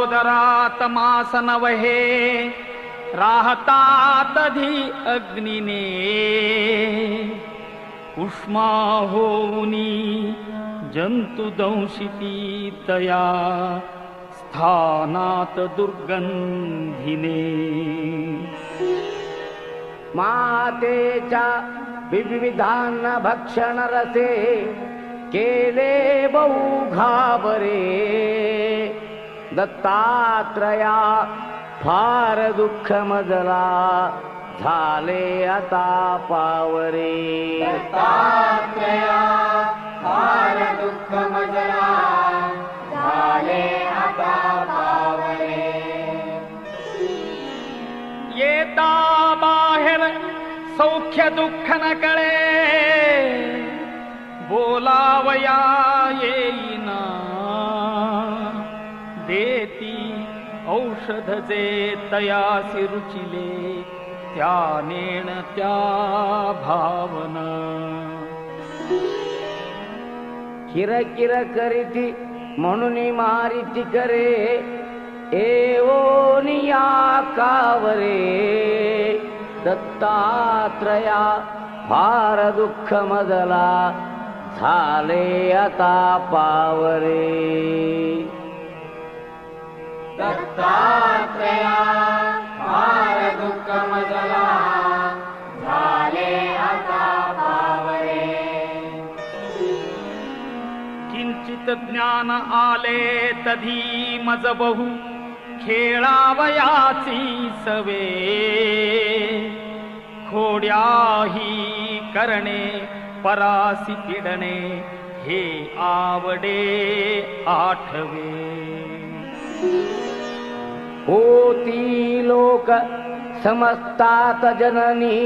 उदरात मास नवहे राहतात धी अग्निने उष्मा होऊनी जंतु दंशिती तया स्थानात दुर्गंधिने मातेच्या विविधान भक्षण रसे केले बहु घाबरे दत्तात्रया फार दुःख मजला झाले आता पावरे दत्तात्रया फार दुःख मजला झाले आता पावरे येता बाहेर सौख्य दुःख न कळे बोलावया येईना देती औषध जे तयासी रुचिले त्या नेण त्या भावना किरकिर करीती म्हणून मारिती करे एवोनिया कावरे दत्तात्रया फार दुःख मजला झाले आता पावरे दत्तात्रया फार दुःख मजला झाले आता पावरे किंचित ज्ञान आले तधी मज बहु खेळावयाची सवे खोड्याही करणे परासी पिडणे हे आवडे आठवे होती लोक समजतात जननी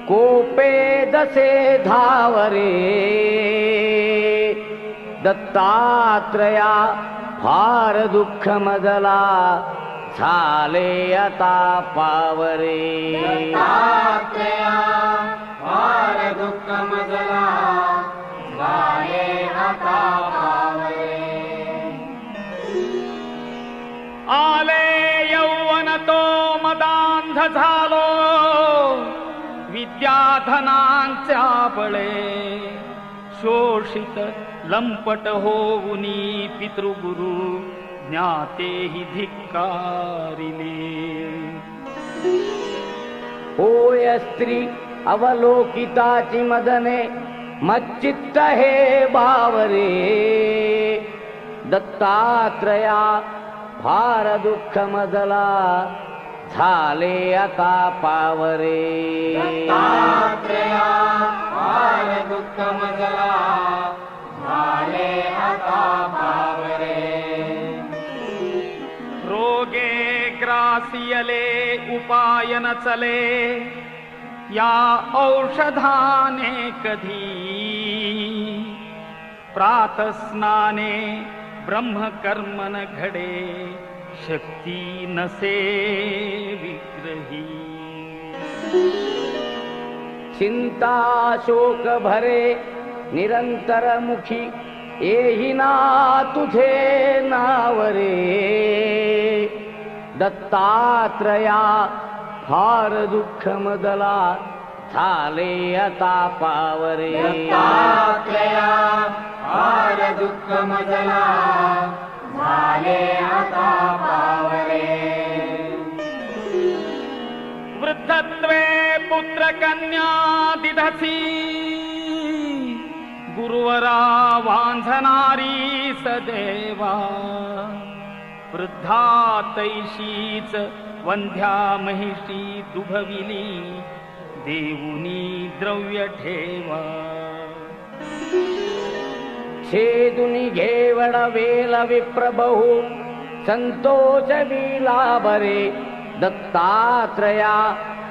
कोपे दसे धावरे दत्तात्रया फार दुःख मजला झाले आता पावरे दत्तात्रया फार दुःख मजला झाले आता पावरे आले यौवन तो मदांध झालो विद्याधनांच्या बळे शोषित लंपट होऊनी पितृगुरु ज्ञातेहि धिक्कारिले होय स्त्री अवलोकिताची मदने मच्चित्त हे बावरे दत्तात्रया फार दुःख मजला झाले आता पावरे दत्तात्रया फार दुःख मजला झाले आता पावरे रोगे ग्रासियले उपाय न चले या औषधाने कधी प्रातस्नाने ब्रह्मकर्मन घडे शक्ती नसे विग्रही चिंता शोक भरे निरंतर मुखी येही ना तुझे नावरे दत्तात्रया फार दुःख मजला झाले आता पावरे दत्तात्रया फार दुःख मजला झाले आता पावरे वृद्धत्वे पुत्र कन्या दिधसी गुरुवरा वांझणारी सदेवा वृद्धा तैशीच वंध्या महिषी दुभविली देऊनी द्रव्य ठेवा छेदुनी घेवड वेल विप्रबहू संतोष विला बरे दत्तात्रया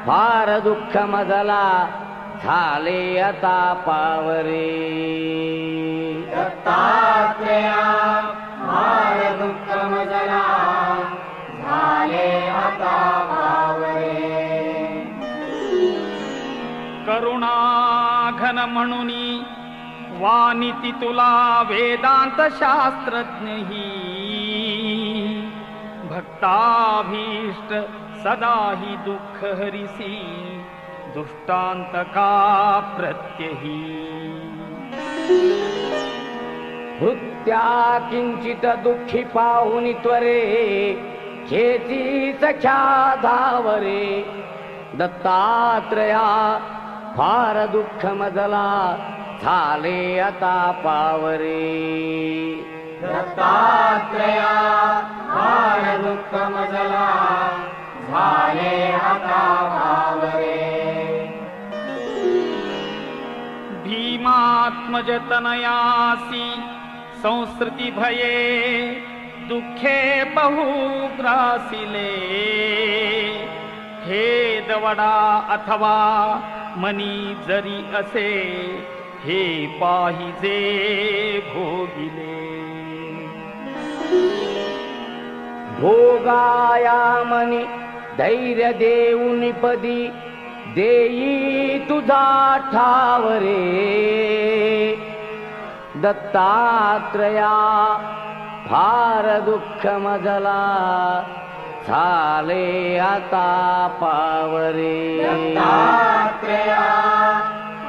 फार दुःख मजला झाले आता पावरे दत्तात्रया फार दुःख मजला झाले आता पावरे करुणा घन म्हणुनी वानिती तुला वेदांत शास्त्रज्ञही भक्ताभीष्ट सदा हि दुःख हरिसी दुष्टांतका प्रत्यही भृत्या किंचित दुःखी पाहुनी त्वरे खेची सख्या धावरे दत्तात्रया फार दुःख मजला झाले आता पावरे दत्तात्रया फार दुःख मजला झाले आता पावरे भीमात्मज तनयासी संस्कृती भये दुःखे बहु ग्रासिले हे दवडा अथवा मनी जरी असे हे पाहिजे भोगिले भोगाया मनी धैर्य देऊन पदी देई तुझा ठावरे दत्तात्रया फार दुःख मजला झाले आता पावरे दत्तात्रया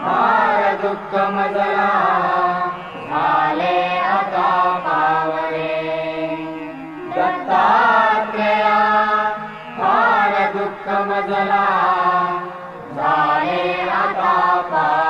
फार दुःख मजला झाले आता पावरे दत्तात्रया फार दुःख मजला झाले आता पावरे